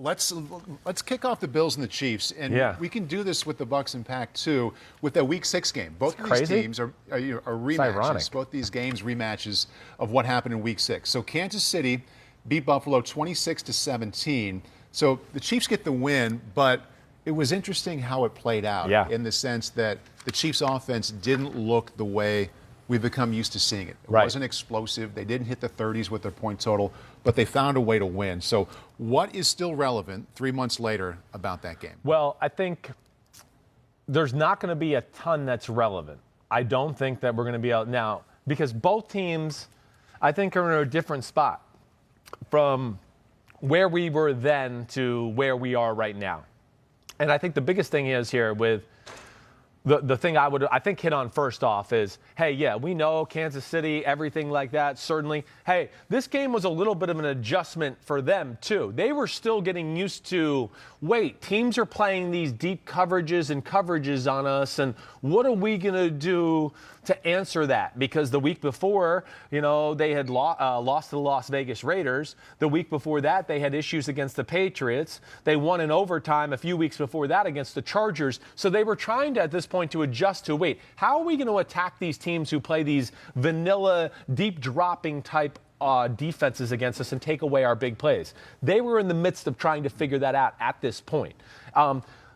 Let's kick off the Bills and the Chiefs, and we can do this with the Bucs and Pack too, with the Week 6 game. Both of these teams are rematches. Both these games rematches of what happened in Week 6. So Kansas City beat Buffalo 26-17. So the Chiefs get the win, but it was interesting how it played out in the sense that the Chiefs' offense didn't look the way we've become used to seeing it. It wasn't explosive. They didn't hit the 30s with their point total, but they found a way to win. So what is still relevant 3 months later about that game? Well, I think there's not going to be a ton that's relevant. I don't think that we're going to be out now because both teams, I think, are in a different spot from where we were then to where we are right now. And I think the biggest thing is here with the thing I think hit on first off is, hey, yeah, we know Kansas City, everything like that, certainly. Hey, this game was a little bit of an adjustment for them, too. They were still getting used to, wait, teams are playing these deep coverages and coverages on us, and what are we going to do to answer that? Because the week before, they had lost to the Las Vegas Raiders. The week before that, they had issues against the Patriots. They won in overtime a few weeks before that against the Chargers. So they were trying to, at this point, to adjust to, wait, how are we going to attack these teams who play these vanilla, deep dropping type defenses against us and take away our big plays? They were in the midst of trying to figure that out at this point.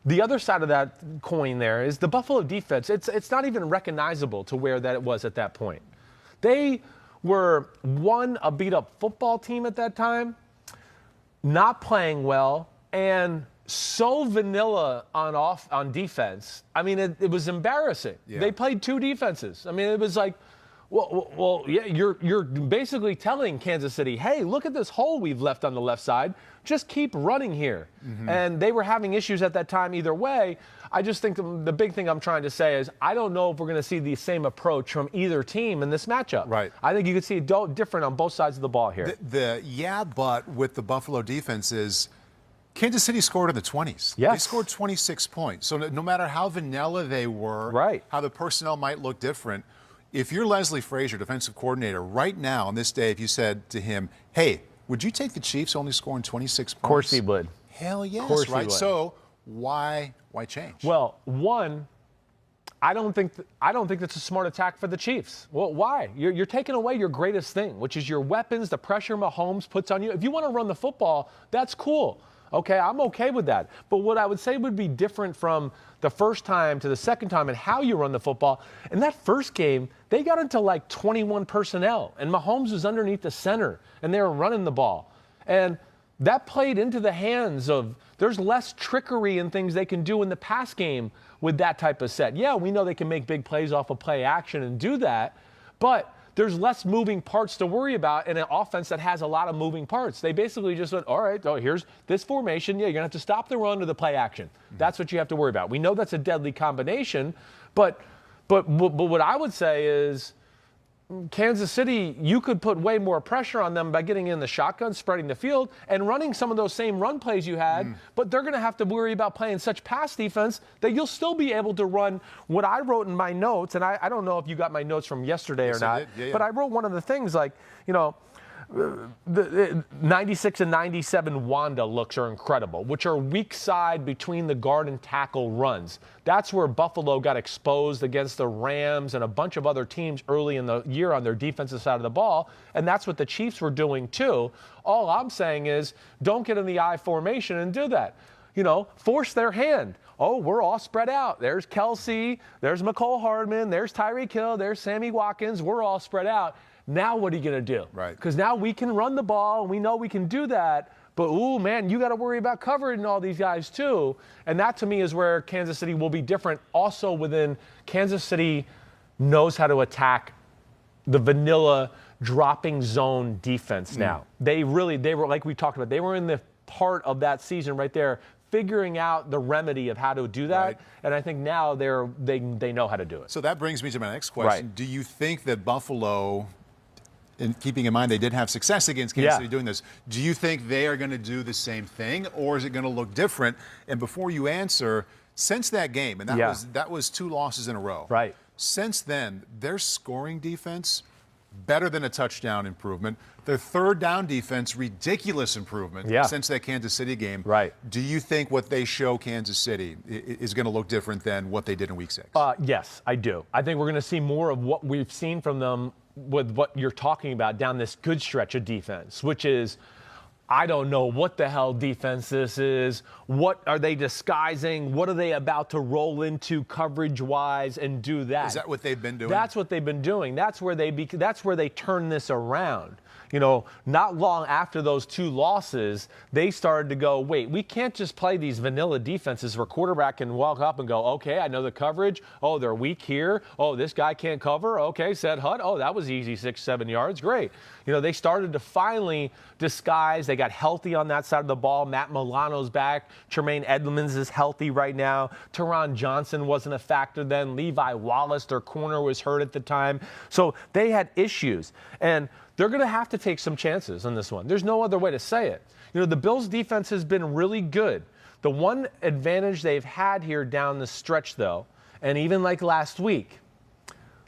The other side of that coin there is the Buffalo defense. It's not even recognizable to where that it was at that point. They were, a beat-up football team at that time, not playing well, and so vanilla on defense. I mean, it was embarrassing. Yeah. They played two defenses. I mean, it was like, well, yeah, you're basically telling Kansas City, hey, look at this hole we've left on the left side. Just keep running here. Mm-hmm. And they were having issues at that time either way. I just think the big thing I'm trying to say is I don't know if we're going to see the same approach from either team in this matchup. Right. I think you could see it different on both sides of the ball here. But with the Buffalo defense is Kansas City scored in the 20s. Yes. They scored 26 points. So no matter how vanilla they were, how the personnel might look different, if you're Leslie Frazier, defensive coordinator, right now on this day, if you said to him, hey, would you take the Chiefs only scoring 26 points? Of course he would. Hell yes, of course right? He would. So why change? Well, one, I don't think that's a smart attack for the Chiefs. Well, why? You're taking away your greatest thing, which is your weapons, the pressure Mahomes puts on you. If you want to run the football, that's cool. Okay, I'm okay with that. But what I would say would be different from the first time to the second time and how you run the football. In that first game, they got into like 21 personnel, and Mahomes was underneath the center, and they were running the ball. And that played into the hands of there's less trickery and things they can do in the pass game with that type of set. Yeah, we know they can make big plays off of play action and do that, but there's less moving parts to worry about in an offense that has a lot of moving parts. They basically just went, all right, here's this formation. Yeah, you're going to have to stop the run or the play action. That's what you have to worry about. We know that's a deadly combination, but what I would say is Kansas City, you could put way more pressure on them by getting in the shotgun, spreading the field, and running some of those same run plays you had, but they're going to have to worry about playing such pass defense that you'll still be able to run what I wrote in my notes, and I don't know if you got my notes from yesterday or not, but I wrote one of the things like, the 96 and 97 Wanda looks are incredible, which are weak side between the guard and tackle runs. That's where Buffalo got exposed against the Rams and a bunch of other teams early in the year on their defensive side of the ball, and that's what the Chiefs were doing too. All I'm saying is don't get in the I formation and do that. Force their hand. Oh, we're all spread out. There's Kelsey, there's McCole Hardman, there's Tyreek Hill, there's Sammy Watkins. We're all spread out. Now what are you going to do? Right. Because now we can run the ball, and we know we can do that. But, ooh, man, you got to worry about covering all these guys too. And that, to me, is where Kansas City will be different. Also within Kansas City knows how to attack the vanilla dropping zone defense now. They were, like we talked about, they were in the part of that season right there figuring out the remedy of how to do that. Right. And I think now they know how to do it. So that brings me to my next question. Right. Do you think that Buffalo, and keeping in mind they did have success against Kansas City doing this, do you think they are going to do the same thing, or is it going to look different? And before you answer, since that game, and that was 2 losses in a row. Right. Since then, their scoring defense better than a touchdown improvement. Their third down defense, ridiculous improvement since that Kansas City game. Right. Do you think what they show Kansas City is going to look different than what they did in Week 6? Yes, I do. I think we're going to see more of what we've seen from them with what you're talking about down this good stretch of defense, which is, I don't know what the hell defense this is. What are they disguising? What are they about to roll into coverage-wise and do that? Is that what they've been doing? That's what they've been doing. That's where they turn this around. You know, not long after those two losses, they started to go, wait, we can't just play these vanilla defenses where quarterback can walk up and go, okay, I know the coverage. Oh, they're weak here. Oh, this guy can't cover. Okay, said Hut. Oh, that was easy, 6-7 yards. Great. You know, they started to finally disguise. They got healthy on that side of the ball. Matt Milano's back. Tremaine Edmonds is healthy right now. Teron Johnson wasn't a factor then. Levi Wallace, their corner, was hurt at the time. So they had issues. And they're going to have to take some chances on this one. There's no other way to say it. You know, the Bills' defense has been really good. The one advantage they've had here down the stretch, though, and even like last week,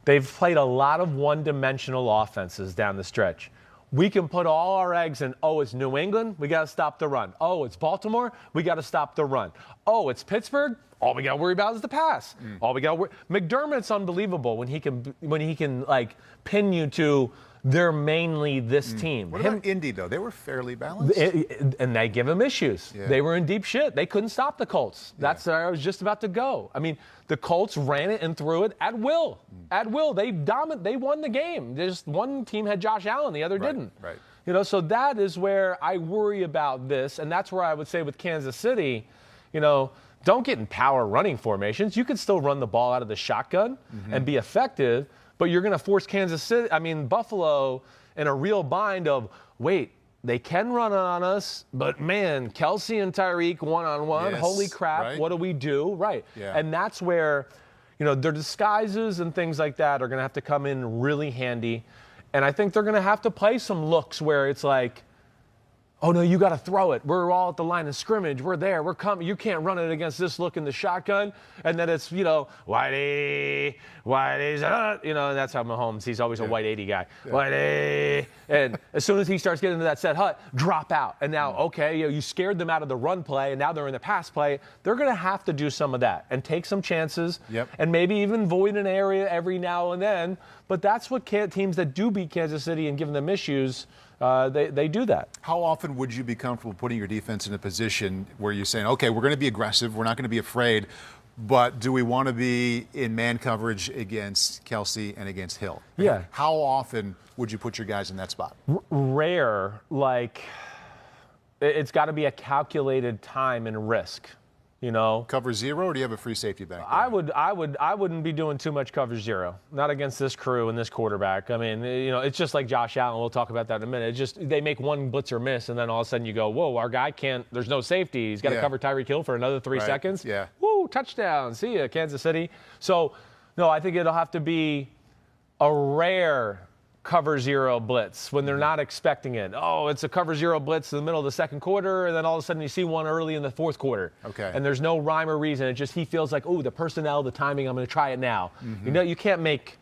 they've played a lot of one-dimensional offenses down the stretch. We can put all our eggs in, oh, it's New England, we got to stop the run. Oh, it's Baltimore, we got to stop the run. Oh, it's Pittsburgh, all we got to worry about is the pass. All we got to worry. McDermott's unbelievable when he can like pin you to they're mainly this team. What about Indy, though? They were fairly balanced. And they give him issues. Yeah. They were in deep shit. They couldn't stop the Colts. That's where I was just about to go. I mean, the Colts ran it and threw it at will. At will. They won the game. Just one team had Josh Allen, the other didn't. Right. You know, so that is where I worry about this, and that's where I would say with Kansas City, you know, don't get in power running formations. You can still run the ball out of the shotgun and be effective. But you're going to force Buffalo in a real bind of, wait, they can run on us, but man, Kelsey and Tyreek one-on-one, holy crap, what do we do? Right. Yeah. And that's where, you know, their disguises and things like that are going to have to come in really handy. And I think they're going to have to play some looks where it's like, oh, no, you got to throw it. We're all at the line of scrimmage. We're there. We're coming. You can't run it against this look in the shotgun. And then it's, you know, Whitey's, you know, and that's how Mahomes, he's always a white 80 guy. Yeah. Whitey. And as soon as he starts getting into that set Hut, drop out. And now, okay, you scared them out of the run play, and now they're in the pass play. They're going to have to do some of that and take some chances and maybe even void an area every now and then. But that's what teams that do beat Kansas City and give them issues, they do that. How often would you be comfortable putting your defense in a position where you're saying, okay, we're going to be aggressive, we're not going to be afraid, but do we want to be in man coverage against Kelsey and against Hill? Yeah. How often would you put your guys in that spot? Rare. Like, it's got to be a calculated time and risk. You know, cover zero, or do you have a free safety back there? I wouldn't be doing too much cover zero. Not against this crew and this quarterback. I mean, you know, it's just like Josh Allen. We'll talk about that in a minute. It's just they make one blitz or miss, and then all of a sudden you go, whoa, our guy can't. There's no safety. He's got to cover Tyreek Hill for another 3 seconds. Yeah. Woo, touchdown. See ya, Kansas City. So, no, I think it'll have to be a rare cover zero blitz when they're not expecting it. Oh, it's a cover zero blitz in the middle of the second quarter, and then all of a sudden you see one early in the fourth quarter. Okay. And there's no rhyme or reason. It just he feels like, oh, the personnel, the timing, I'm going to try it now. You know, you can't make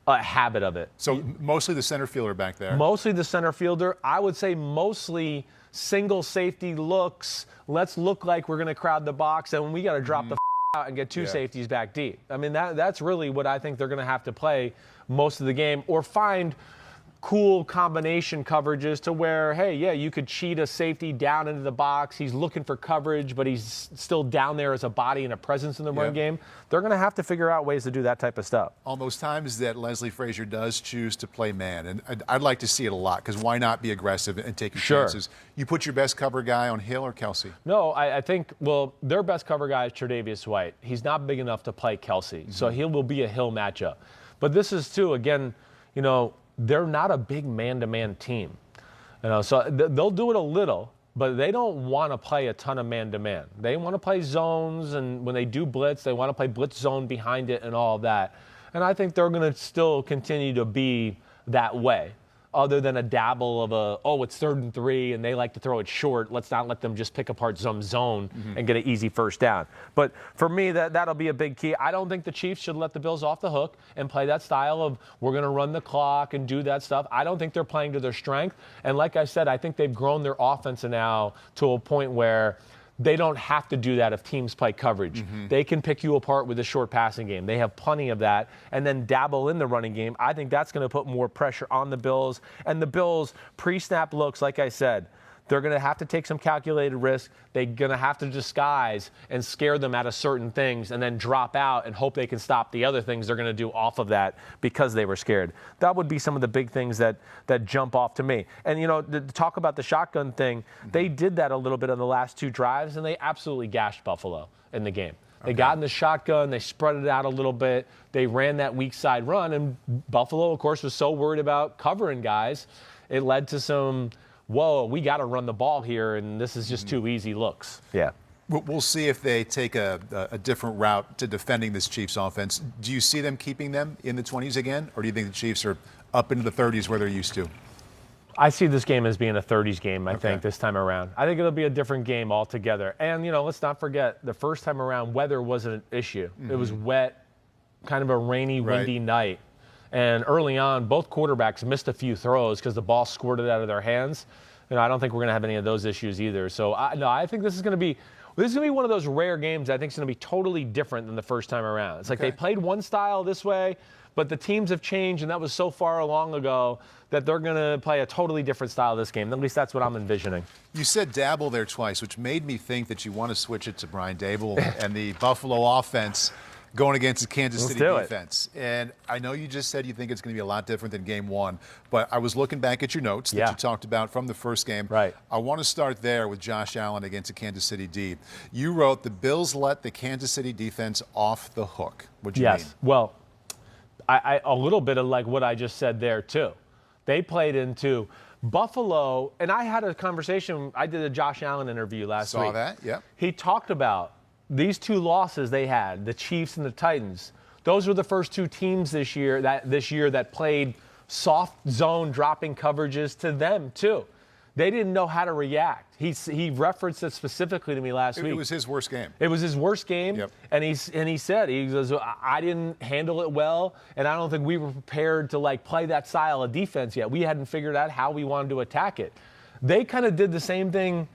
a habit of it. So mostly the center fielder back there. Mostly the center fielder. I would say mostly single safety looks. Let's look like we're going to crowd the box, and we got to drop the out and get two safeties back deep. I mean, that's really what I think they're going to have to play most of the game, or find cool combination coverages to where, hey, yeah, you could cheat a safety down into the box. He's looking for coverage, but he's still down there as a body and a presence in the run game. They're going to have to figure out ways to do that type of stuff. On those times that Leslie Frazier does choose to play man, and I'd like to see it a lot, because why not be aggressive and take your chances? You put your best cover guy on Hill or Kelsey? No, I think, well, their best cover guy is Tre'Davious White. He's not big enough to play Kelsey, so he will be a Hill matchup. But this is, too, again, you know, they're not a big man-to-man team. You know, so they'll do it a little, but they don't want to play a ton of man-to-man. They want to play zones, and when they do blitz, they want to play blitz zone behind it and all of that. And I think they're going to still continue to be that way. other than a dabble of it's 3rd and 3 and they like to throw it short. Let's not let them just pick apart some zone and get an easy first down. But for me, that'll be a big key. I don't think the Chiefs should let the Bills off the hook and play that style of we're going to run the clock and do that stuff. I don't think they're playing to their strength. And like I said, I think they've grown their offense now to a point where they don't have to do that if teams play coverage. They can pick you apart with a short passing game. They have plenty of that, and then dabble in the running game. I think that's going to put more pressure on the Bills. And the Bills' pre-snap looks, like I said, they're going to have to take some calculated risk. They're going to have to disguise and scare them out of certain things and then drop out and hope they can stop the other things they're going to do off of that because they were scared. That would be some of the big things that jump off to me. And, to talk about the shotgun thing, they did that a little bit on the last 2 drives, and they absolutely gashed Buffalo in the game. They got in the shotgun. They spread it out a little bit. They ran that weak side run, and Buffalo, of course, was so worried about covering guys. It led to some whoa, we got to run the ball here, and this is just too easy looks. Yeah. We'll see if they take a different route to defending this Chiefs offense. Do you see them keeping them in the 20s again, or do you think the Chiefs are up into the 30s where they're used to? I see this game as being a 30s game, I think, this time around. I think it'll be a different game altogether. And, let's not forget, the first time around, weather wasn't an issue. It was wet, kind of a rainy, windy night. And early on, both quarterbacks missed a few throws because the ball squirted out of their hands. I don't think we're going to have any of those issues either. So, I think this is going to be one of those rare games I think is going to be totally different than the first time around. It's like they played one style this way, but the teams have changed, and that was so far long ago that they're going to play a totally different style this game. At least that's what I'm envisioning. You said dabble there twice, which made me think that you want to switch it to Brian Daboll and the Buffalo offense going against the Kansas City defense. And I know you just said you think it's going to be a lot different than game 1, but I was looking back at your notes that you talked about from the first game. Right. I want to start there with Josh Allen against the Kansas City D. You wrote the Bills let the Kansas City defense off the hook. What do you mean? Yes. Well, I a little bit of like what I just said there, too. They played into Buffalo, and I had a conversation. I did a Josh Allen interview last week. Saw that, yeah. He talked about these 2 losses they had, the Chiefs and the Titans. Those were the first 2 teams this year that played soft zone dropping coverages to them, too. They didn't know how to react. He referenced it specifically to me last week. It was his worst game. It was his worst game, and he said, he goes, I didn't handle it well, and I don't think we were prepared to play that style of defense yet. We hadn't figured out how we wanted to attack it. They kind of did the same thing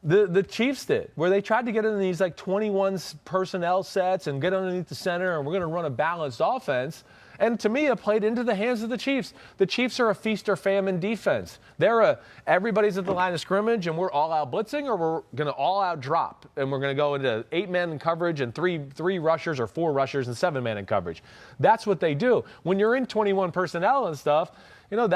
the Chiefs did, where they tried to get in these 21 personnel sets and get underneath the center, and we're going to run a balanced offense. And to me, it played into the hands of the Chiefs. The Chiefs are a feast or famine defense. Everybody's at the line of scrimmage, and we're all out blitzing, or we're going to all out drop, and we're going to go into 8-man in coverage and three rushers or 4 rushers and 7-man in coverage. That's what they do. When you're in 21 personnel and stuff, they're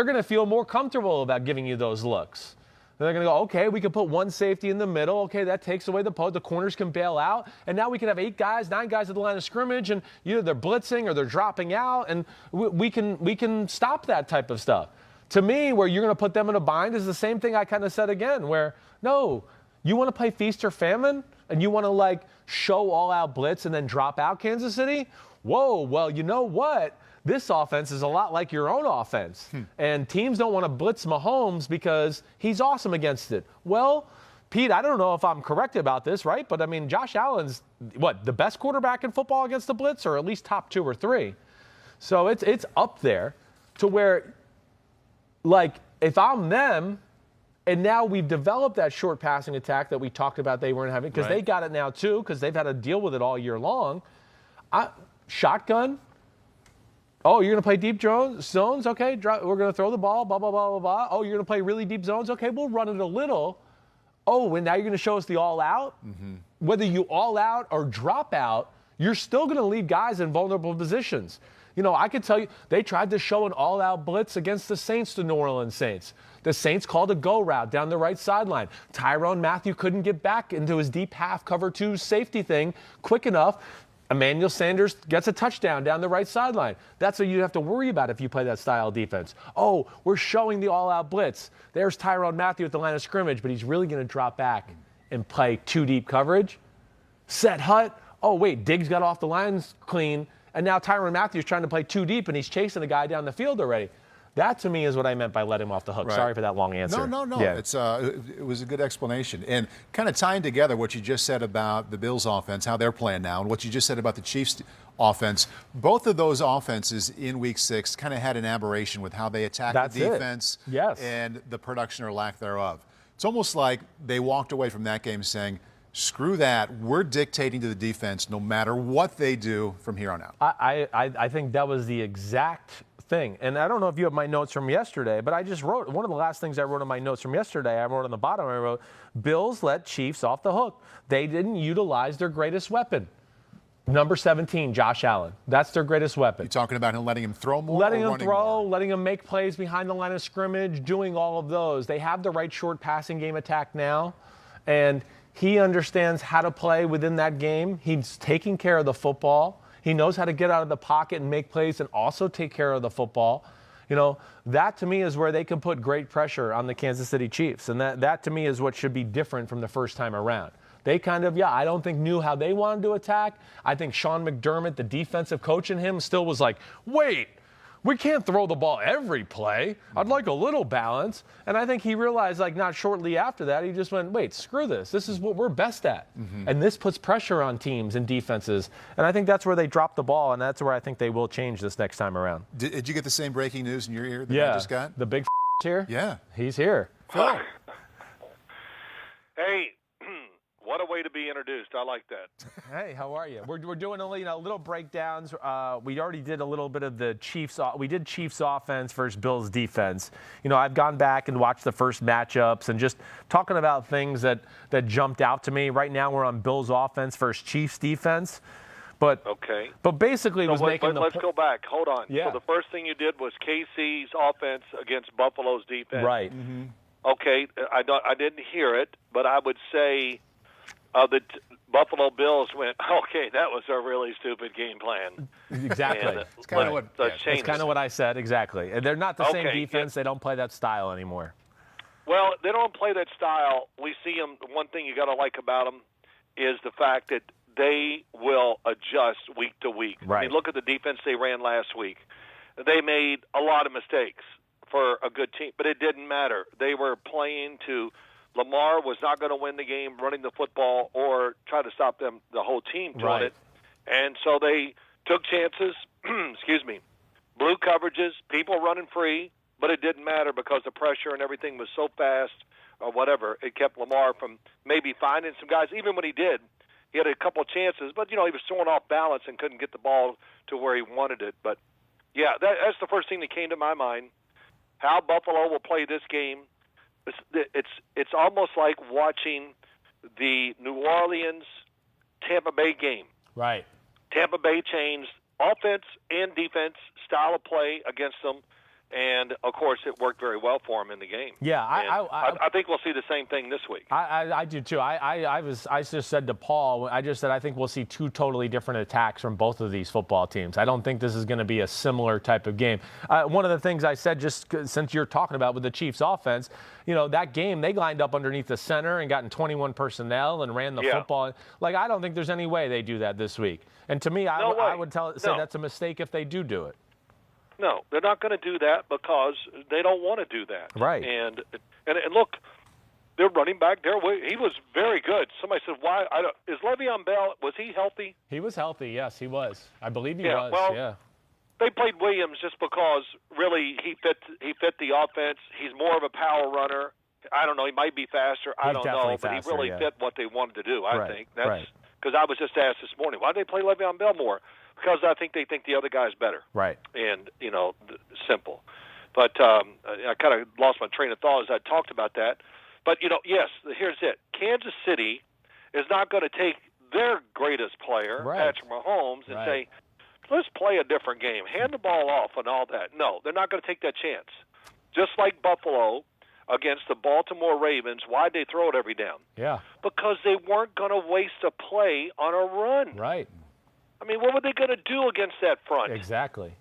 going to feel more comfortable about giving you those looks. They're going to go, okay, we can put 1 safety in the middle. Okay, that takes away the post. The corners can bail out. And now we can have 8 guys, 9 guys at the line of scrimmage, and either they're blitzing or they're dropping out, and we can stop that type of stuff. To me, where you're going to put them in a bind is the same thing I kind of said again, where, no, you want to play feast or famine, and you want to, show all-out blitz and then drop out Kansas City? Whoa, well, you know what? This offense is a lot like your own offense. And teams don't want to blitz Mahomes because he's awesome against it. Well, Pete, I don't know if I'm correct about this, right? But, Josh Allen's, the best quarterback in football against the blitz, or at least top 2 or 3. So it's up there to where, if I'm them, and now we've developed that short passing attack that we talked about they weren't having, because they got it now too, because they've had to deal with it all year long. Shotgun. Oh, you're going to play deep zones? Okay, we're going to throw the ball, blah, blah, blah, blah, blah. Oh, you're going to play really deep zones? Okay, we'll run it a little. Oh, and now you're going to show us the all-out? Whether you all-out or drop out, you're still going to leave guys in vulnerable positions. I could tell you, they tried to show an all-out blitz against the Saints, the New Orleans Saints. The Saints called a go route down the right sideline. Tyrann Mathieu couldn't get back into his deep half cover 2 safety thing quick enough. Emmanuel Sanders gets a touchdown down the right sideline. That's what you have to worry about if you play that style of defense. Oh, we're showing the all-out blitz. There's Tyrann Mathieu at the line of scrimmage, but he's really going to drop back and play 2 deep coverage. Set hut. Oh, wait, Diggs got off the lines clean, and now Tyrann Mathieu's trying to play 2 deep, and he's chasing a guy down the field already. That, to me, is what I meant by let him off the hook. Right. Sorry for that long answer. No. Yeah. It was a good explanation. And kind of tying together what you just said about the Bills offense, how they're playing now, and what you just said about the Chiefs offense, both of those offenses in Week 6 kind of had an aberration with how they attacked the defense and the production or lack thereof. It's almost like they walked away from that game saying, screw that, we're dictating to the defense no matter what they do from here on out. I think that was the exact thing. And I don't know if you have my notes from yesterday, but I just wrote, one of the last things I wrote in my notes from yesterday, I wrote on the bottom, I wrote, Bills let Chiefs off the hook. They didn't utilize their greatest weapon. Number 17, Josh Allen. That's their greatest weapon. You talking about him letting him throw more? Letting him throw, more? letting him make plays behind the line of scrimmage, doing all of those. They have the right short passing game attack now, and he understands how to play within that game. He's taking care of the football. He knows how to get out of the pocket and make plays and also take care of the football. You know, that to me is where they can put great pressure on the Kansas City Chiefs. And that to me is what should be different from the first time around. They kind of, I don't think knew how they wanted to attack. I think Sean McDermott, the defensive coach in him, still was like, wait, we can't throw the ball every play. I'd like a little balance. And I think he realized, like, not shortly after that, he just went, wait, screw this. This is what we're best at. And this puts pressure on teams and defenses. And I think that's where they dropped the ball, and that's where I think they will change this next time around. Did you get the same breaking news in your ear that I just got? The big here? Yeah. He's here. Phil. Hey. What a way to be introduced. I like that. Hey, how are you? We're doing little breakdowns. We already did a little bit of the Chiefs. We did Chiefs offense versus Bills defense. You know, I've gone back and watched the first matchups and just talking about things that jumped out to me. Right now we're on Bills offense versus Chiefs defense. But basically, let's go back. Hold on. Yeah. So the first thing you did was KC's offense against Buffalo's defense. Right. Okay. I didn't hear it, but I would say the Buffalo Bills went, okay, that was a really stupid game plan. Exactly. It's kind of what I said, exactly. And they're not the same defense. They don't play that style anymore. Well, they don't play that style. We see them. One thing you got to like about them is the fact that they will adjust week to week. Right. I mean, look at the defense they ran last week. They made a lot of mistakes for a good team, but it didn't matter. They were playing to – Lamar was not going to win the game running the football or try to stop them, the whole team doing it. And so they took chances, blew coverages, people running free, but it didn't matter because the pressure and everything was so fast or whatever. It kept Lamar from maybe finding some guys. Even when he did, he had a couple chances, but, he was throwing off balance and couldn't get the ball to where he wanted it. But, yeah, that's the first thing that came to my mind, how Buffalo will play this game. It's almost like watching the New Orleans-Tampa Bay game. Right. Tampa Bay changed offense and defense style of play against them, and, of course, it worked very well for them in the game. Yeah, I think we'll see the same thing this week. I do, too. I just said to Paul, I think we'll see two totally different attacks from both of these football teams. I don't think this is going to be a similar type of game. One of the things I said, just since you're talking about with the Chiefs offense, that game, they lined up underneath the center and got in 21 personnel and ran the football. Like, I don't think there's any way they do that this week. And to me, I would say that's a mistake if they do it. No, they're not going to do that because they don't want to do that. Right. And look, their running back, he was very good. Somebody said, "Why? Is Le'Veon Bell? Was he healthy?" He was healthy. Yes, he was. I believe he was. Well, they played Williams just because really he fit the offense. He's more of a power runner. I don't know. He might be faster. I don't know, but he really fit what they wanted to do. I think that's because I was just asked this morning, why did they play Le'Veon Bell more? Because I think they think the other guy's better. Right. And, simple. But I kind of lost my train of thought as I talked about that. But, yes, here's it. Kansas City is not going to take their greatest player, Patrick Mahomes, and say, let's play a different game. Hand the ball off and all that. No, they're not going to take that chance. Just like Buffalo against the Baltimore Ravens, why'd they throw it every down? Yeah. Because they weren't going to waste a play on a run. Right. I mean, what were they going to do against that front? Exactly.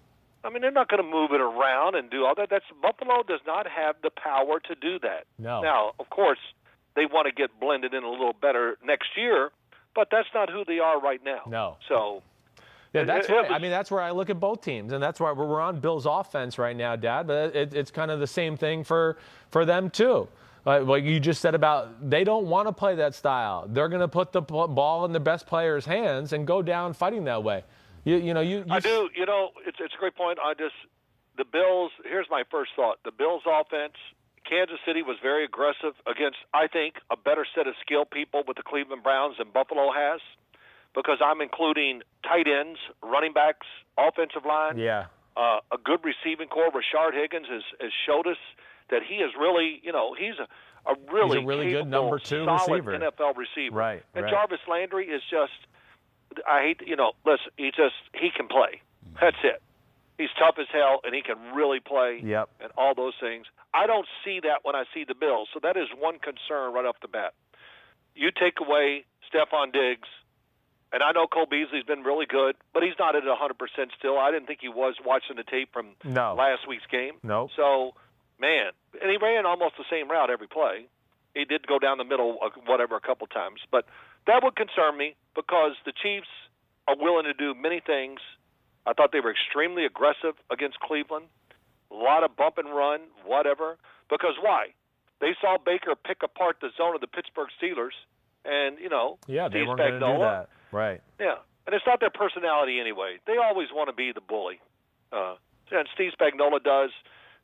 I mean, they're not going to move it around and do all that. Buffalo does not have the power to do that. No. Now, of course, they want to get blended in a little better next year, but that's not who they are right now. No. So, Yeah, that's right. I mean, that's where I look at both teams, and that's why we're on Bills' offense right now, Dad. But it's kind of the same thing for them too. Like you just said about they don't want to play that style. They're going to put the ball in the best player's hands and go down fighting that way. I do. It's a great point. The Bills. Here's my first thought. The Bills' offense. Kansas City was very aggressive against, I think, a better set of skill people with the Cleveland Browns than Buffalo has, because I'm including tight ends, running backs, offensive line, a good receiving core. Rashard Higgins has showed us that he is really, he's a really capable, good number 2 solid receiver. NFL receiver. Right. And Jarvis Landry is just, listen, he can play. That's it. He's tough as hell, and he can really play. Yep. And all those things. I don't see that when I see the Bills. So that is one concern right off the bat. You take away Stephon Diggs, and I know Cole Beasley's been really good, but he's not at 100% still. I didn't think he was watching the tape from last week's game. No. So, man, and he ran almost the same route every play. He did go down the middle, a couple times. But that would concern me because the Chiefs are willing to do many things. I thought they were extremely aggressive against Cleveland. A lot of bump and run, whatever. Because why? They saw Baker pick apart the zone of the Pittsburgh Steelers, and, they weren't going to do that. Right. Yeah, and it's not their personality anyway. They always want to be the bully. And Steve Spagnuolo does.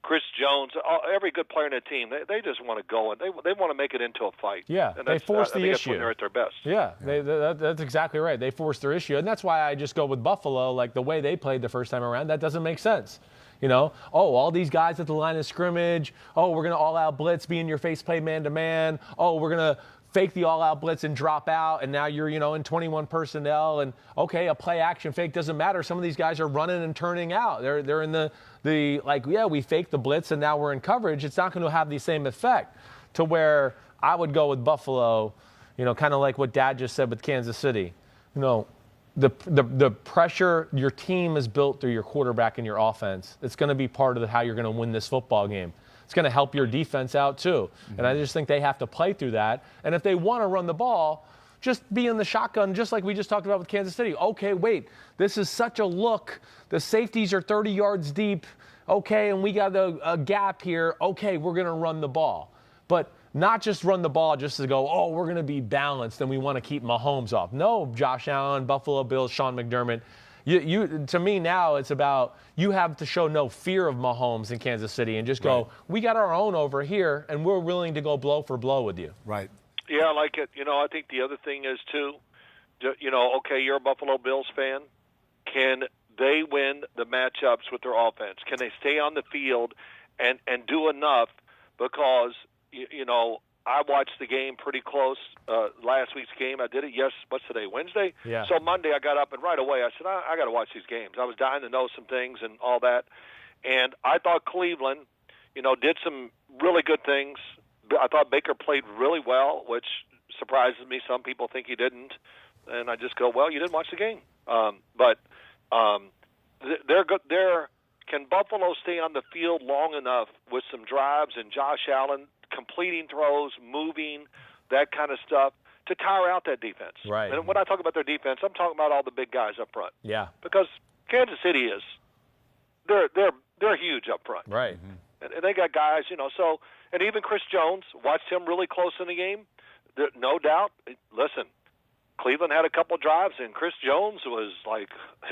Chris Jones, every good player in the team, they just want to go and they want to make it into a fight. Yeah, and they force the issue. That's when they're at their best. Yeah, that's exactly right. They force their issue, and that's why I just go with Buffalo. Like the way they played the first time around, that doesn't make sense. All these guys at the line of scrimmage. Oh, we're going to all-out blitz, be in your face, play man-to-man. Oh, we're going to fake the all-out blitz and drop out, and now you're, in 21 personnel. And, okay, a play-action fake doesn't matter. Some of these guys are running and turning out. They're in we faked the blitz, and now we're in coverage. It's not going to have the same effect to where I would go with Buffalo, kind of like what Dad just said with Kansas City. The pressure your team is built through your quarterback and your offense, it's going to be part of how you're going to win this football game. It's going to help your defense out too. And I just think they have to play through that. And if they want to run the ball, just be in the shotgun, just like we just talked about with Kansas City. Okay, wait, this is such a look. The safeties are 30 yards deep. Okay, and we got a gap here. Okay, we're going to run the ball. But not just run the ball just to go, we're going to be balanced and we want to keep Mahomes off. No, Josh Allen, Buffalo Bills, Sean McDermott. To me now, it's about you have to show no fear of Mahomes in Kansas City and just go, we got our own over here, and we're willing to go blow for blow with you. Right. Yeah, I like it. I think the other thing is, too, okay, you're a Buffalo Bills fan. Can they win the matchups with their offense? Can they stay on the field and do enough? Because, I watched the game pretty close. Last week's game, I did it. What's today, Wednesday? Yeah. So Monday I got up, and right away I said, I got to watch these games. I was dying to know some things and all that. And I thought Cleveland, did some really good things. I thought Baker played really well, which surprises me. Some people think he didn't. And I just go, well, you didn't watch the game. But they're good. Can Buffalo stay on the field long enough with some drives and Josh Allen completing throws, moving, that kind of stuff, to tire out that defense? Right. And when I talk about their defense, I'm talking about all the big guys up front. Yeah. Because Kansas City is, they're huge up front. Right. And they got guys, so, and even Chris Jones, watched him really close in the game. No doubt. Listen, Cleveland had a couple drives, and Chris Jones was like, I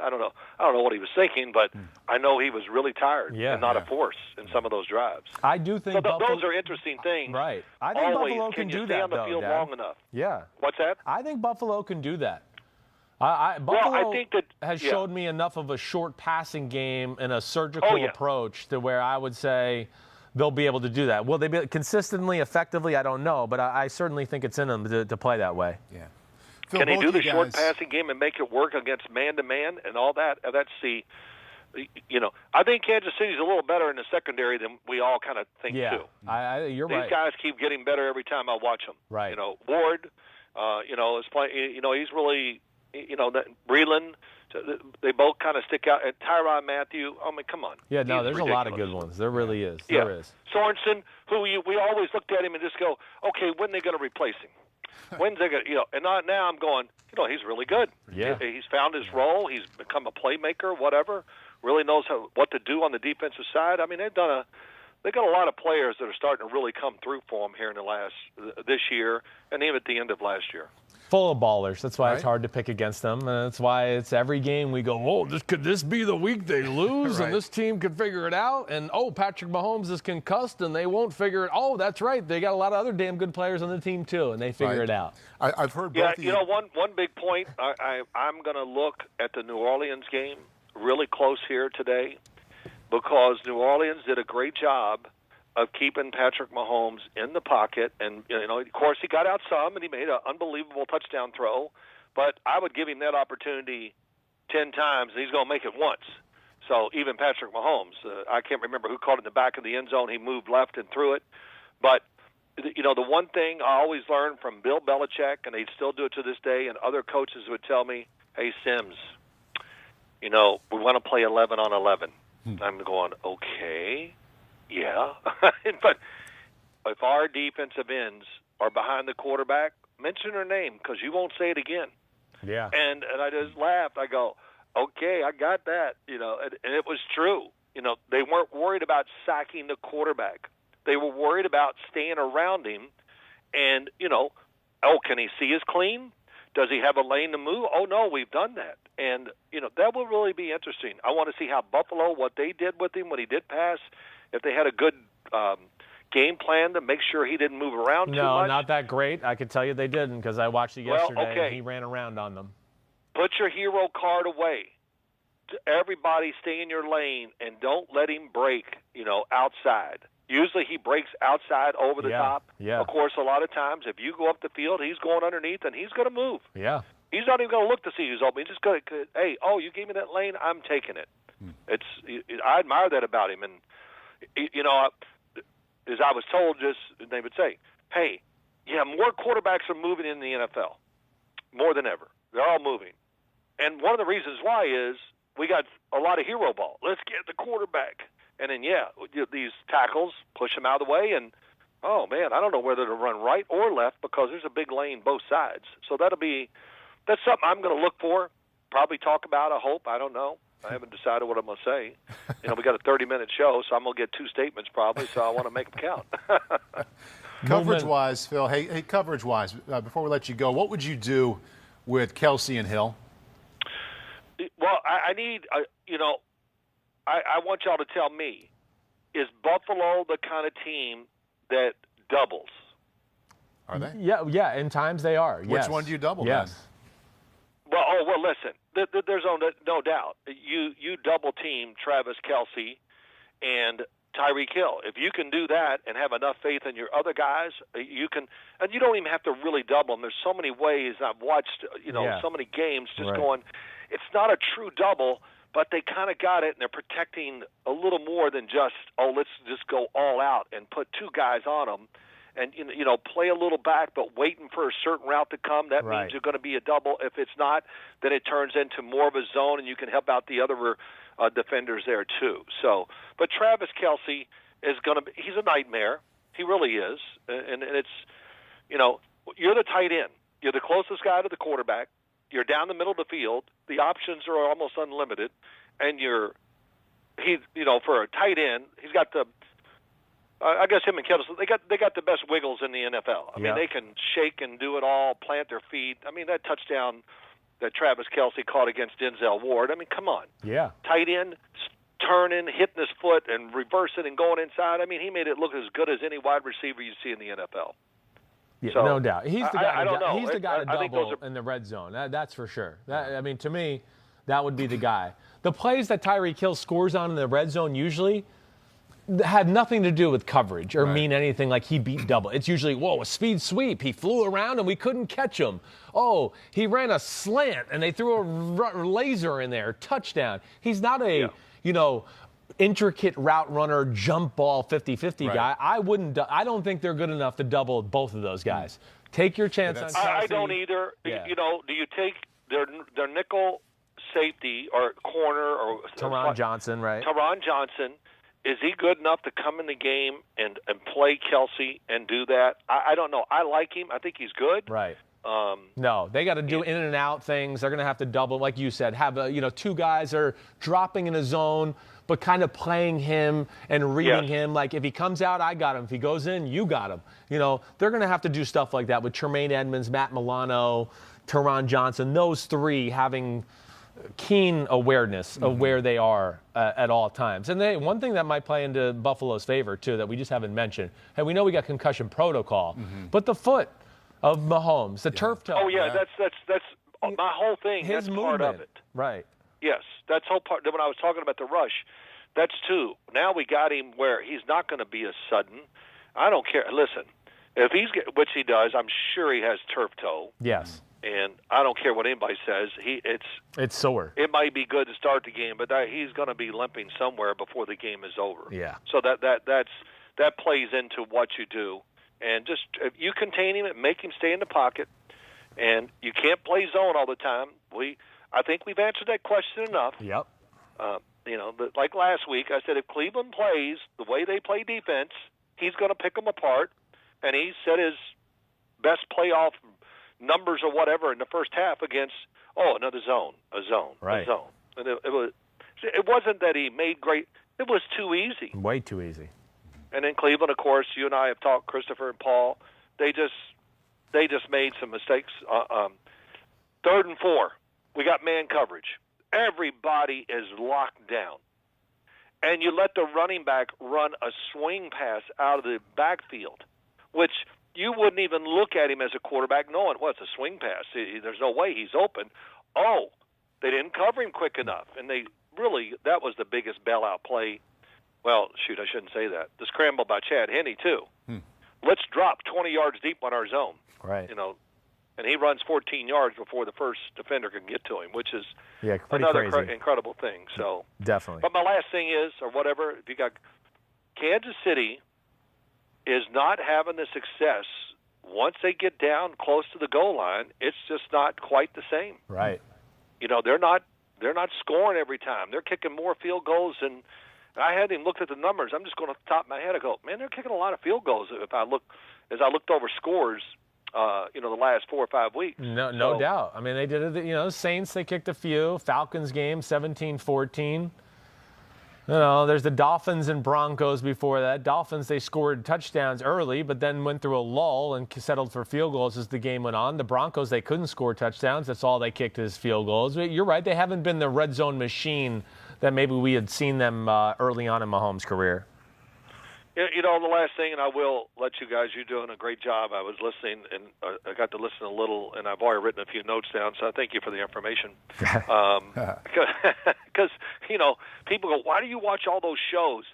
don't know what he was thinking, but I know he was really tired and not a force in some of those drives. I do think those are interesting things. Right. I think Buffalo can do that, Can you stay on the field long enough? Yeah. What's that? I think Buffalo can do that. Buffalo I think that has showed me enough of a short passing game and a surgical approach to where I would say they'll be able to do that. Will they be consistently, effectively? I don't know, but I certainly think it's in them to play that way. Yeah. Phil, can they do the short passing game and make it work against man-to-man and all that? That's the, I think Kansas City's a little better in the secondary than we all kind of think too. You're right. These guys keep getting better every time I watch them. Right. Ward, is playing. He's really, Breland. They both kind of stick out. And Tyrann Mathieu, come on. Yeah, no, there's ridiculous. a lot of good ones. There really is. Yeah. There is. Sorensen, who we always looked at him and just go, okay, when are they going to replace him? When's they going to, and now I'm going, he's really good. Yeah. He's found his role. He's become a playmaker, whatever. Really knows what to do on the defensive side. I mean, they got a lot of players that are starting to really come through for them here in this year and even at the end of last year. Full of ballers. That's why it's hard to pick against them. And that's why it's every game we go, could this be the week they lose and this team could figure it out? And, Patrick Mahomes is concussed and they won't figure it. Oh, that's right. They got a lot of other damn good players on the team, too, and they figure it out. I've heard both one big point, I'm going to look at the New Orleans game really close here today because New Orleans did a great job of keeping Patrick Mahomes in the pocket. And, of course, he got out some, and he made an unbelievable touchdown throw. But I would give him that opportunity 10 times, and he's going to make it once. So even Patrick Mahomes, I can't remember who caught it in the back of the end zone. He moved left and threw it. But, the one thing I always learned from Bill Belichick, and they still do it to this day, and other coaches would tell me, hey, Simms, we want to play 11 on 11. I'm going, okay. Yeah, but if our defensive ends are behind the quarterback, mention her name because you won't say it again. Yeah. And I just laughed. I go, okay, I got that. And it was true. They weren't worried about sacking the quarterback. They were worried about staying around him and, can he see us clean? Does he have a lane to move? Oh, no, we've done that. And, that will really be interesting. I want to see how Buffalo, what they did with him when he did pass, if they had a good game plan to make sure he didn't move around too much. No, not that great. I can tell you they didn't because I watched it yesterday and he ran around on them. Put your hero card away. Everybody stay in your lane and don't let him break, outside. Usually he breaks outside over the top. Yeah. Of course, a lot of times if you go up the field, he's going underneath and he's going to move. Yeah. He's not even going to look to see who's open. He's just going to, hey, you gave me that lane, I'm taking it. I admire that about him. And, as I was told, they would say, hey, more quarterbacks are moving in the NFL, more than ever. They're all moving. And one of the reasons why is we got a lot of hero ball. Let's get the quarterback. And then, these tackles push him out of the way. And, oh, man, I don't know whether to run right or left because there's a big lane both sides. So that's something I'm going to look for, probably talk about, I hope. I don't know. I haven't decided what I'm going to say. We got a 30-minute show, so I'm going to get 2 statements probably, so I want to make them count. Coverage-wise, Phil, hey, coverage-wise, before we let you go, what would you do with Kelsey and Hill? Well, I need, I want y'all to tell me, is Buffalo the kind of team that doubles? Are they? Yeah, in times they are. Which one do you double then? Well, listen, there's no doubt. You double team Travis Kelce and Tyreek Hill. If you can do that and have enough faith in your other guys, you can, and you don't even have to really double them. There's so many ways. I've watched, so many games just going, it's not a true double, but they kind of got it, and they're protecting a little more than just, let's just go all out and put 2 guys on them. And, play a little back, but waiting for a certain route to come. That means you're going to be a double. If it's not, then it turns into more of a zone, and you can help out the other defenders there, too. So, but Travis Kelce is going to be – he's a nightmare. He really is. And it's – you're the tight end. You're the closest guy to the quarterback. You're down the middle of the field. The options are almost unlimited. And for a tight end, he's got the – I guess him and Kittle, they got the best wiggles in the NFL. I mean, they can shake and do it all, plant their feet. I mean, that touchdown that Travis Kelce caught against Denzel Ward, I mean, come on. Yeah. Tight end, turning, hitting his foot, and reversing and going inside. I mean, he made it look as good as any wide receiver you see in the NFL. Yeah, so, no doubt. He's the guy. He's the guy to double in the red zone. That's for sure. To me, that would be the guy. The plays that Tyreek Hill scores on in the red zone usually had nothing to do with coverage or mean anything like he beat double. It's usually, a speed sweep. He flew around and we couldn't catch him. Oh, he ran a slant and they threw a laser in there. Touchdown. He's not a, intricate route runner, jump ball 50-50 guy. I don't think they're good enough to double both of those guys. Take your chance on Kelsey. I don't either. Yeah. Do you take their nickel safety or corner or Taron Johnson, right? Taron Johnson is he good enough to come in the game and play Kelsey and do that? I don't know. I like him. I think he's good. Right. No, they got to do in and out things. They're going to have to double, like you said, have two guys are dropping in a zone, but kind of playing him and reading him. Like if he comes out, I got him. If he goes in, you got him. They're going to have to do stuff like that with Tremaine Edmonds, Matt Milano, Teron Johnson. Those three having keen awareness of where they are at all times. And one thing that might play into Buffalo's favor too that we just haven't mentioned. Hey, we know we got concussion protocol, but the foot of Mahomes, the turf toe. Oh yeah, that's my whole thing. His that's movement. part of it. Right. Yes, that's whole part. When I was talking about the rush, that's two. Now we got him where he's not going to be as sudden. I don't care. Listen, if which he does, I'm sure he has turf toe. Yes. And I don't care what anybody says. It's sore. It might be good to start the game, but he's going to be limping somewhere before the game is over. Yeah. So that plays into what you do, and just if you contain him and make him stay in the pocket, and you can't play zone all the time. I think we've answered that question enough. Yep. Like last week, I said if Cleveland plays the way they play defense, he's going to pick them apart, and he set his best playoff numbers or whatever in the first half against another zone, a zone. And it wasn't that he made great. It was too easy. Way too easy. And in Cleveland, of course, you and I have talked, Christopher and Paul. They just made some mistakes. 3rd and 4, we got man coverage. Everybody is locked down, and you let the running back run a swing pass out of the backfield, which you wouldn't even look at him as a quarterback knowing, it's a swing pass. There's no way he's open. They didn't cover him quick enough. And that was the biggest bailout play. Well, shoot, I shouldn't say that. The scramble by Chad Henne, too. Let's drop 20 yards deep on our zone. Right. And he runs 14 yards before the first defender can get to him, which is another incredible thing. So definitely. But my last thing is, or whatever, if you got Kansas City is not having the success once they get down close to the goal line. It's just not quite the same. Right. They're not scoring every time. They're kicking more field goals than I hadn't even looked at the numbers. I'm just going off the top of my head. I go, man, they're kicking a lot of field goals. As I looked over scores, the last 4 or 5 weeks. No doubt. I mean, they did it. Saints, they kicked a few. Falcons game, 17-14. There's the Dolphins and Broncos before that. Dolphins, they scored touchdowns early, but then went through a lull and settled for field goals as the game went on. The Broncos, they couldn't score touchdowns. That's all they kicked is field goals. You're right. They haven't been the red zone machine that maybe we had seen them early on in Mahomes' career. The last thing, and I will let you guys, you're doing a great job. I was listening, and I got to listen a little, and I've already written a few notes down, so I thank you for the information. Because, people go, why do you watch all those shows?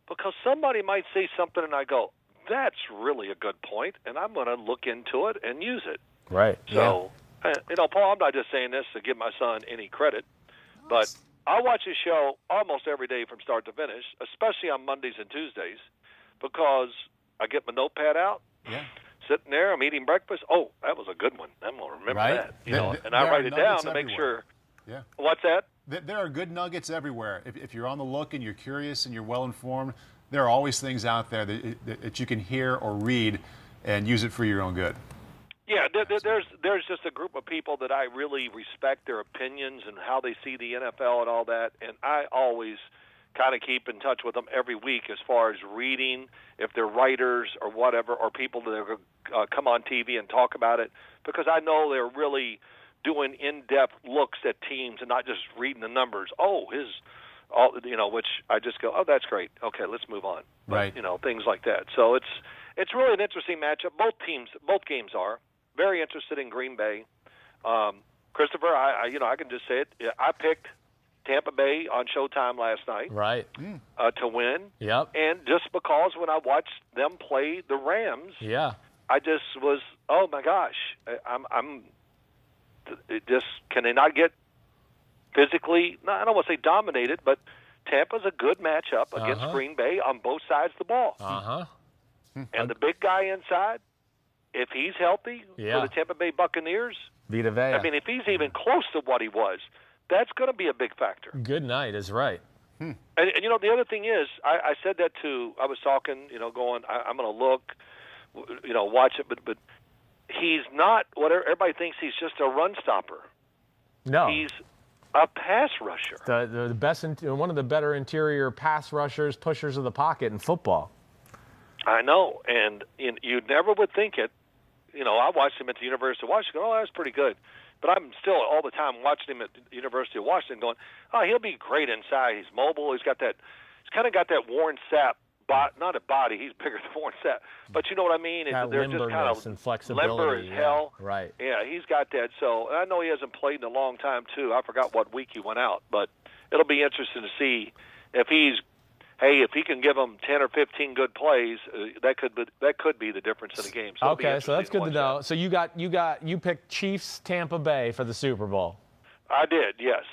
Because somebody might say something, and I go, that's really a good point, and I'm going to look into it and use it. Right. So, Paul, I'm not just saying this to give my son any credit, but I watch his show almost every day from start to finish, especially on Mondays and Tuesdays, because I get my notepad out, sitting there, I'm eating breakfast. Oh, that was a good one. I'm going to remember that. And I write it down to make sure. Yeah. What's that? There are good nuggets everywhere. If you're on the look and you're curious and you're well-informed, there are always things out there that you can hear or read and use it for your own good. Yeah, there's just a group of people that I really respect their opinions and how they see the NFL and all that, and I always kind of keep in touch with them every week as far as reading, if they're writers or whatever, or people that come on TV and talk about it, because I know they're really doing in-depth looks at teams and not just reading the numbers. Which I just go, that's great. Okay, let's move on. Right. But, things like that. So it's really an interesting matchup. Both games are. Very interested in Green Bay. Christopher, I can just say it. I picked Tampa Bay on Showtime last night. Right. To win. Yep. And just because when I watched them play the Rams, I just was, oh my gosh, can they not get physically, I don't want to say dominated, but Tampa's a good matchup against Green Bay on both sides of the ball. And the big guy inside, if he's healthy for the Tampa Bay Buccaneers, Vita Vea. I mean, if he's even close to what he was, that's going to be a big factor. Good night is right. And the other thing is, I said that I was talking, going, I'm going to look, watch it, but he's not what everybody thinks. He's just a run stopper. No. He's a pass rusher. The best, one of the better interior pass rushers, pushers of the pocket in football. I know, and you never would think it. I watched him at the University of Washington. Oh, that's pretty good. But I'm still all the time watching him at the University of Washington going, oh, he'll be great inside. He's mobile. He's kind of got that Warren Sapp, not a body. He's bigger than Warren Sapp. But you know what I mean? They're just kind of and flexibility. Limber as hell. Right. Yeah, he's got that. So I know he hasn't played in a long time, too. I forgot what week he went out. But it'll be interesting to see if he can give them 10 or 15 good plays, that could be the difference in the game. So okay, so that's good to know. So you picked Chiefs Tampa Bay for the Super Bowl. I did, yes.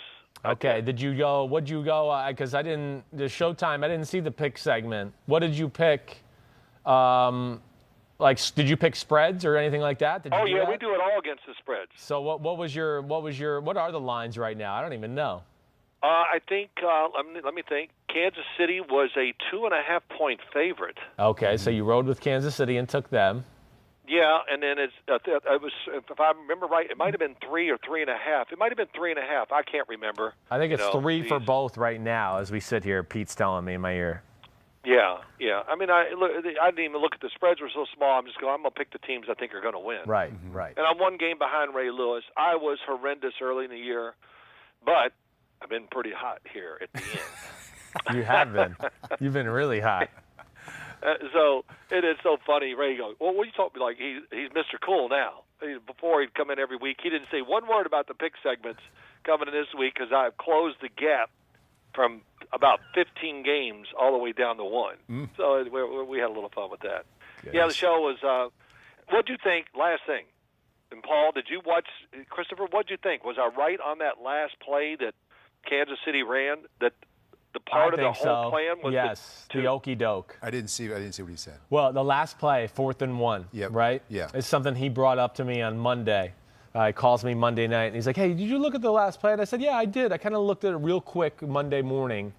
Okay, did you go? What'd you go? Because the Showtime, I didn't see the pick segment. What did you pick? Did you pick spreads or anything like that? We do it all against the spreads. So what are the lines right now? I don't even know. I think, let me think. Kansas City was a 2.5-point favorite. Okay, so you rode with Kansas City and took them. Yeah, and then it was, if I remember right, it might have been 3 or 3.5. It might have been 3.5. I can't remember. I think it's 3 for both right now as we sit here. Pete's telling me in my ear. Yeah. I mean, I didn't even look at the spreads. Were so small. I'm going to pick the teams I think are going to win. Right. And I'm one game behind Ray Lewis. I was horrendous early in the year, but I've been pretty hot here at the end. You have been. You've been really hot. So it is so funny. Ray goes, well, what are you talking like? He's Mr. Cool now. Before he'd come in every week, he didn't say one word about the pick segments coming in this week because I've closed the gap from about 15 games all the way down to 1. So we had a little fun with that. Goodness. Yeah, the show was. What'd you think? Last thing. And Paul, did you watch Christopher? What'd you think? Was I right on that last play that Kansas City ran? That the part of the whole plan was the okey doke. I didn't see what he said. Well, the last play, 4th and 1. Yep. Right? Yeah. It's something he brought up to me on Monday. He calls me Monday night and he's like, "Hey, did you look at the last play?" And I said, "Yeah, I did. I kind of looked at it real quick Monday morning."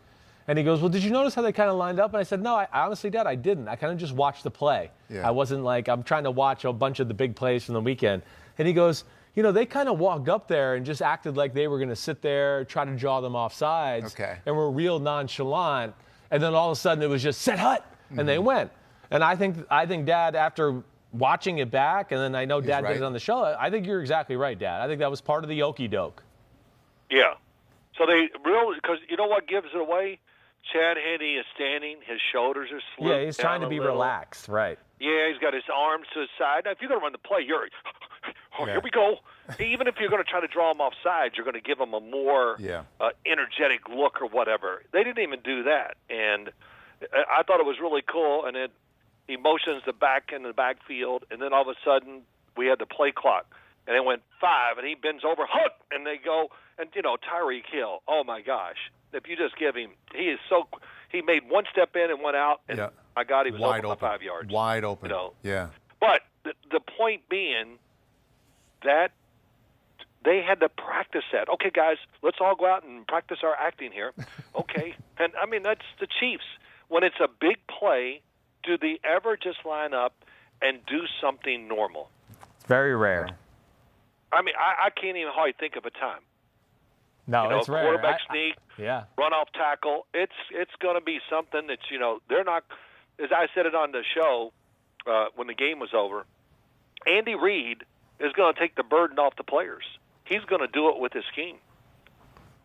And he goes, "Well, did you notice how they kind of lined up?" And I said, "No, I honestly did. I didn't. I kind of just watched the play. Yeah. I wasn't I'm trying to watch a bunch of the big plays from the weekend." And he goes, they kind of walked up there and just acted like they were going to sit there, try to draw them off sides. Okay. And were real nonchalant. And then all of a sudden it was just set hut, and they went. And I think Dad, after watching it back, and then I know Dad did it on the show, I think you're exactly right, Dad. I think that was part of the okey doke. Yeah. So because you know what gives it away? Chad Henne is standing, his shoulders are slipped. Yeah, he's trying to be relaxed, right. Yeah, he's got his arms to his side. Now, if you're going to run the play, here we go. Even if you're going to try to draw him off sides, you're going to give him a more energetic look or whatever. They didn't even do that. And I thought it was really cool. And he motions the back in the backfield, and then all of a sudden we had the play clock. And it went 5, and he bends over, hook, and they go. And, Tyreek Hill, oh, my gosh. If you just give him, he made one step in and went out, and my God, he was wide open by 5 yards. Wide open. Yeah. But the point being that they had to practice that. Okay, guys, let's all go out and practice our acting here. Okay. And, I mean, that's the Chiefs. When it's a big play, do they ever just line up and do something normal? It's very rare. I mean, I can't even hardly think of a time. No, it's rare. Quarterback sneak, run off tackle. It's going to be something that, they're not, as I said it on the show when the game was over, Andy Reid is going to take the burden off the players. He's going to do it with his scheme.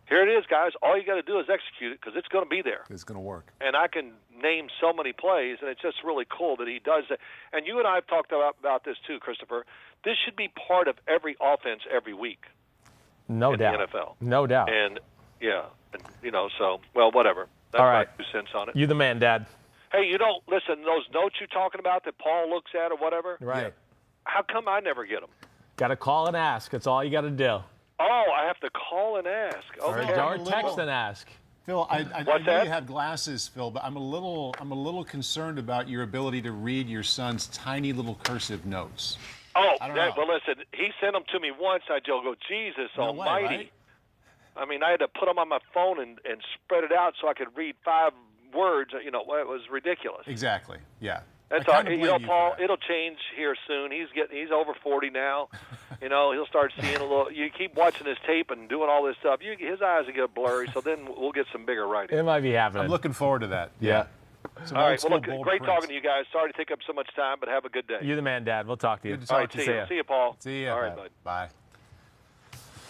Here it is, guys. All you got to do is execute it because it's going to be there. It's going to work. And I can name so many plays, and it's just really cool that he does it. And you and I have talked about this too, Christopher. This should be part of every offense every week. No doubt. In the NFL. No doubt. And, whatever. That's all right. My 2 cents on it. You the man, Dad. Hey, listen, those notes you're talking about that Paul looks at or whatever. Right. How come I never get them? Got to call and ask. That's all you got to do. Oh, I have to call and ask. Okay. Or text and ask. Phil, I know you have glasses, Phil, but I'm a little concerned about your ability to read your son's tiny little cursive notes. Oh, well, listen, he sent them to me once. I go, Jesus almighty. Way, right? I mean, I had to put them on my phone and spread it out so I could read 5 words. You know, it was ridiculous. Exactly. Yeah. That's all. You know, Paul, it'll change here soon. He's over 40 now. You know, he'll start seeing a little. You keep watching his tape and doing all this stuff. His eyes will get blurry. So then we'll get some bigger writing. It might be happening. I'm looking forward to that. Yeah. All right. Well, look, great talking to you guys. Sorry to take up so much time, but have a good day. You're the man, Dad. We'll talk to you. Good to talk to you. See you, Paul. See you. All right, bud. Bye.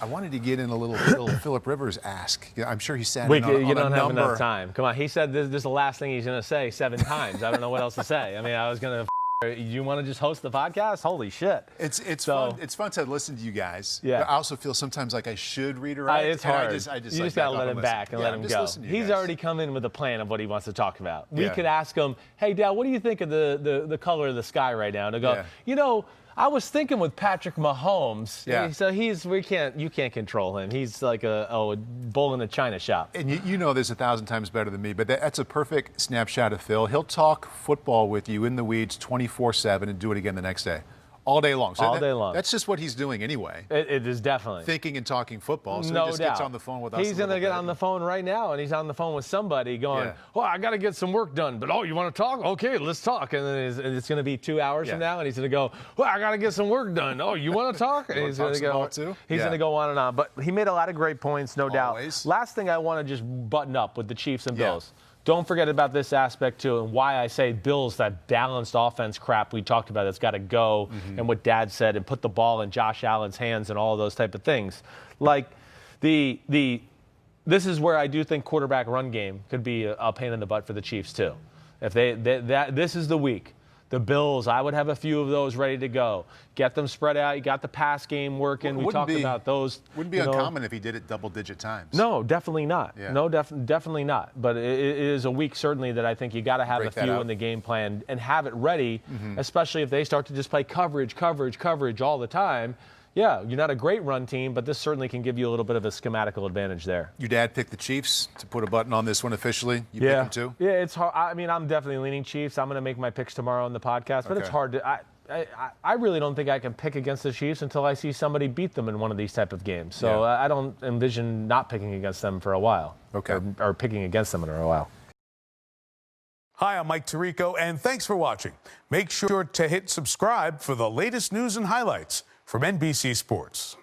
I wanted to get in a little Phillip Rivers ask. I'm sure he sat You on don't a have number. enough time. Come on. He said this is the last thing he's going to say 7 times. I don't know what else to say. I mean, I was going to. You want to just host the podcast? Holy shit! It's fun. It's fun to listen to you guys. Yeah. But I also feel sometimes like I should read or write. It's hard. You just gotta let him back and let him go. He's already come in with a plan of what he wants to talk about. We could ask him, "Hey, Dad, what do you think of the color of the sky right now?" And he'll go, "You know, I was thinking with Patrick Mahomes." Yeah. So you can't control him. He's like a bull in a china shop. And you know this 1,000 times better than me, but that's a perfect snapshot of Phil. He'll talk football with you in the weeds 24/7 and do it again the next day. All day long. So all day long. That's just what he's doing anyway. It is definitely. Thinking and talking football. So no he just doubt. gets on the phone with us. He's going to get on the phone right now, and he's on the phone with somebody going, "Well, I got to get some work done, but you want to talk? Okay, let's talk." And then it's going to be 2 hours from now, and he's going to go, "Well, I got to get some work done. Oh, you want to talk?" And he's going to go. He's going to go on and on. But he made a lot of great points, no doubt. Last thing I want to just button up with the Chiefs and Bills. Don't forget about this aspect, too, and why I say Bills, that balanced offense crap we talked about that's got to go, and what Dad said, and put the ball in Josh Allen's hands and all of those type of things. Like, this is where I do think quarterback run game could be a pain in the butt for the Chiefs, too. If this is the week. The Bills, I would have a few of those ready to go. Get them spread out. You got the pass game working. We talked about those. Wouldn't be uncommon if he did it double-digit times. No, definitely not. Yeah. No, definitely not. But it is a week, certainly, that I think you got to have a few in the game plan and have it ready, especially if they start to just play coverage all the time. Yeah, you're not a great run team, but this certainly can give you a little bit of a schematical advantage there. Your dad picked the Chiefs to put a button on this one officially. You pick them too? Yeah, it's hard. I mean, I'm definitely leaning Chiefs. I'm going to make my picks tomorrow on the podcast, but it's hard to. I really don't think I can pick against the Chiefs until I see somebody beat them in one of these type of games. So I don't envision not picking against them for a while. Okay. Or picking against them in a while. Hi, I'm Mike Tirico, and thanks for watching. Make sure to hit subscribe for the latest news and highlights from NBC Sports.